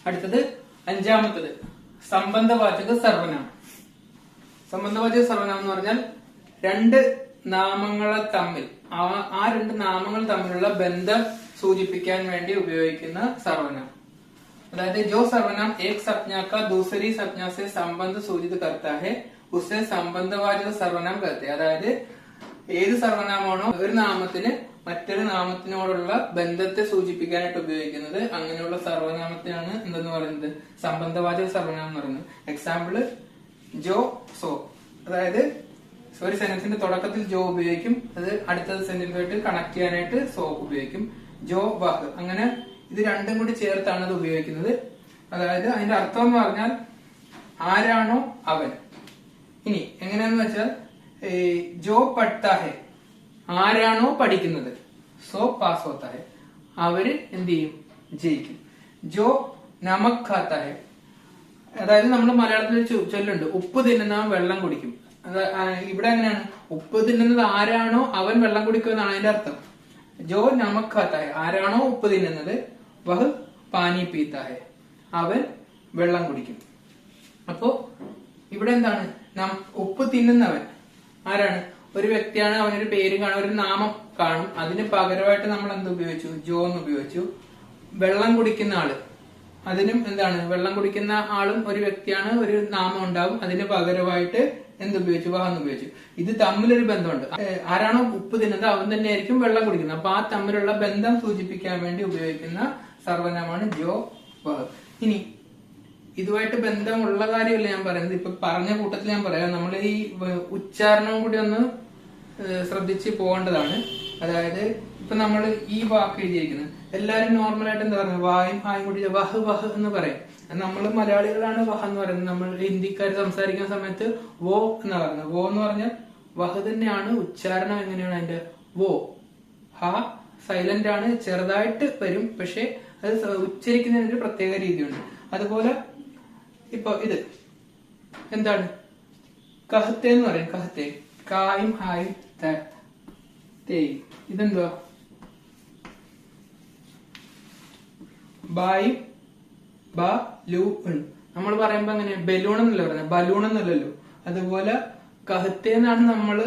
അടുത്തത് അഞ്ചാമത്തത് സംബന്ധവാചക സർവനാമം. സംബന്ധവാചക സർവനാമം എന്ന് പറഞ്ഞാൽ രണ്ട് നാമങ്ങളെ തമ്മിൽ ആ രണ്ട് നാമങ്ങൾ തമ്മിലുള്ള ബന്ധം സൂചിപ്പിക്കാൻ വേണ്ടി ഉപയോഗിക്കുന്ന സർവനാമം. अदायद जो सर्वनाम एक संज्ञा का दूसरी संज्ञा से संबंध सूचित करता है उसे संबंधवाचक സർവനാമം कहते हैं. അതായത് ഏത് സർവനാമമാണോ ഒരു നാമത്തിന് മറ്റൊരു നാമത്തിനോടുള്ള ബന്ധത്തെ സൂചിപ്പിക്കാനായിട്ട് ഉപയോഗിക്കുന്നത് അങ്ങനെയുള്ള സർവനാമത്തിനാണ് എന്തെന്ന് പറയുന്നത് സംബന്ധവാചക സർവനാമം എന്ന് പറയുന്നത്. എക്സാമ്പിള് ജോ സോ. അതായത് ഒരു സെന്റൻസിന്റെ തുടക്കത്തിൽ ജോ ഉപയോഗിക്കും, അത് അടുത്ത സെന്റൻസുമായിട്ട് കണക്ട് ചെയ്യാനായിട്ട് സോ ഉപയോഗിക്കും. ജോ വഹ്, അങ്ങനെ ഇത് രണ്ടും കൂടി ചേർത്താണ് അത് ഉപയോഗിക്കുന്നത്. അതായത് അതിന്റെ അർത്ഥം എന്ന് പറഞ്ഞാൽ ആരാണോ അവൻ. ഇനി എങ്ങനെയാന്ന് വെച്ചാൽ ജോ പഠിത്താ ഹെ, ആരാണോ പഠിക്കുന്നത്, സോ പാസ് ഹോത്താ ഹെ, അവര് എന്ത് ചെയ്യും, ജയിക്കും. ജോ നമക് ഖാത്താ ഹെ, അതായത് നമ്മൾ മലയാളത്തിൽ ചൊല്ലുണ്ട് ഉപ്പ് തിന്നുന്നവൻ വെള്ളം കുടിക്കും. ഇവിടെ എങ്ങനെയാണ്, ഉപ്പ് തിന്നുന്നത് ആരാണോ അവൻ വെള്ളം കുടിക്കും എന്നാണ് അതിന്റെ അർത്ഥം. ജോ നമക് ഖാത്താ ഹെ, ആരാണോ ഉപ്പ് തിന്നുന്നത്, വഹ് പാനി പീത്താ ഹെ, അവൻ വെള്ളം കുടിക്കും. അപ്പോ ഇവിടെ എന്താണ്, ഉപ്പ് തിന്നുന്നവൻ ആരാണ്, ഒരു വ്യക്തിയാണ്, അവനൊരു പേര് കാണും, ഒരു നാമം കാണും, അതിന് പകരമായിട്ട് നമ്മൾ എന്ത് ഉപയോഗിച്ചു, ജോ എന്ന് ഉപയോഗിച്ചു. വെള്ളം കുടിക്കുന്ന ആള്, അതിനും എന്താണ്, വെള്ളം കുടിക്കുന്ന ആളും ഒരു വ്യക്തിയാണ്, ഒരു നാമം ഉണ്ടാവും, അതിന് പകരമായിട്ട് എന്തുപയോഗിച്ചു, വഹ എന്ന് ഉപയോഗിച്ചു. ഇത് തമ്മിലൊരു ബന്ധമുണ്ട്. ആരാണോ ഉപ്പ് തിന്നുന്നത് അവൻ തന്നെയായിരിക്കും വെള്ളം കുടിക്കുന്നത്. അപ്പൊ ആ തമ്മിലുള്ള ബന്ധം സൂചിപ്പിക്കാൻ വേണ്ടി ഉപയോഗിക്കുന്ന സർവനാമമാണ് ജോ വഹ്. ഇനി ഇതുമായിട്ട് ബന്ധമുള്ള കാര്യമല്ല ഞാൻ പറയുന്നത്, ഇപ്പൊ പറഞ്ഞ കൂട്ടത്തിൽ ഞാൻ പറയാം, നമ്മൾ ഈ ഉച്ചാരണം കൂടി ഒന്ന് ശ്രദ്ധിച്ച് പോകേണ്ടതാണ്. അതായത് ഇപ്പൊ നമ്മൾ ഈ വാക്ക് എഴുതിയിരിക്കുന്നത് എല്ലാരും നോർമലായിട്ട് എന്താ പറയുക, വായും ഹായും കൂടി വഹ് വഹ് എന്ന് പറയും. നമ്മൾ മലയാളികളാണ് വഹ എന്ന് പറയുന്നത്. നമ്മൾ ഹിന്ദിക്കാർ സംസാരിക്കുന്ന സമയത്ത് വോ എന്നാ പറയുന്നത്. വോ എന്ന് പറഞ്ഞാൽ വഹ് തന്നെയാണ്. ഉച്ചാരണം എങ്ങനെയാണ് അതിന്റെ, വോ ഹ സൈലന്റ് ആണ്, ചെറുതായിട്ട് വരും, പക്ഷെ അത് ഉച്ചരിക്കുന്നതിന് ഒരു പ്രത്യേക രീതിയുണ്ട്. അതുപോലെ ഇപ്പൊ ഇത് എന്താണ്, കഹത്തെ എന്ന് പറയും. കഹത്തെ, കായും ഹായും തേയും. ഇതെന്തുവാ, ബായും ബ ലൂ. നമ്മൾ പറയുമ്പോ അങ്ങനെ ബലൂൺ എന്നല്ല പറയുന്നത്, ബലൂൺ എന്നല്ലല്ലോ. അതുപോലെ കഹത്തെ എന്നാണ് നമ്മൾ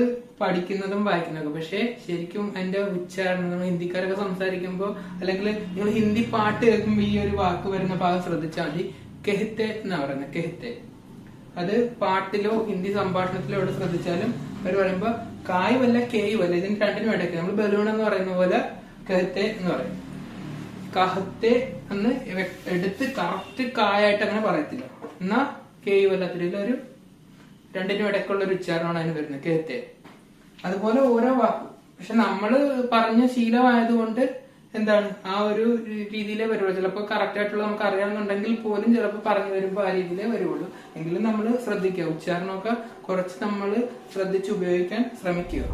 പഠിക്കുന്നതും വായിക്കുന്നതും. പക്ഷെ ശരിക്കും അതിന്റെ ഉച്ചാരണം നമ്മൾ ഹിന്ദിക്കാരൊക്കെ സംസാരിക്കുമ്പോ, അല്ലെങ്കിൽ നിങ്ങൾ ഹിന്ദി പാട്ട് കേൾക്കുമ്പോ ഈ ഒരു വാക്ക് വരുന്ന ഭാഗം ശ്രദ്ധിച്ചാൽ മതി. കെഹത്തെ എന്നാ പറയുന്നത്, കെഹത്തെ. അത് പാട്ടിലോ ഹിന്ദി സംഭാഷണത്തിലോ എവിടെ ശ്രദ്ധിച്ചാലും അവർ പറയുമ്പോ കായും അല്ല കേയും അല്ല, ഇതിന് രണ്ടിനും ഇടയ്ക്ക് നമ്മൾ ബലൂൺ എന്ന് പറയുന്ന പോലെ കെഹത്തെ എന്ന് പറയും. കഹത്തെ എന്ന് എടുത്ത് കറക്റ്റ് കായായിട്ട് അങ്ങനെ പറയത്തില്ല, എന്നാ കേയും അല്ലാത്തില്ല, ഒരു രണ്ടിനും ഇടയ്ക്കുള്ള ഒരു ഉച്ചാരണമാണ് അതിന് വരുന്നത്, കെഹത്തെ. അതുപോലെ ഓരോ വാക്കും. പക്ഷെ നമ്മള് പറഞ്ഞ ശീലമായതുകൊണ്ട് എന്താണ് ആ ഒരു രീതിയിലേ വരുള്ളൂ. ചിലപ്പോൾ കറക്റ്റ് ആയിട്ടുള്ള നമുക്ക് അറിയാവുന്നുണ്ടെങ്കിൽ പോലും ചിലപ്പോൾ പറഞ്ഞു വരുമ്പോൾ ആ രീതിയിലേ വരുള്ളൂ. എങ്കിലും നമ്മൾ ശ്രദ്ധിക്കുക, ഉച്ചാരണമൊക്കെ കുറച്ച് നമ്മൾ ശ്രദ്ധിച്ച് ഉപയോഗിക്കാൻ ശ്രമിക്കുക.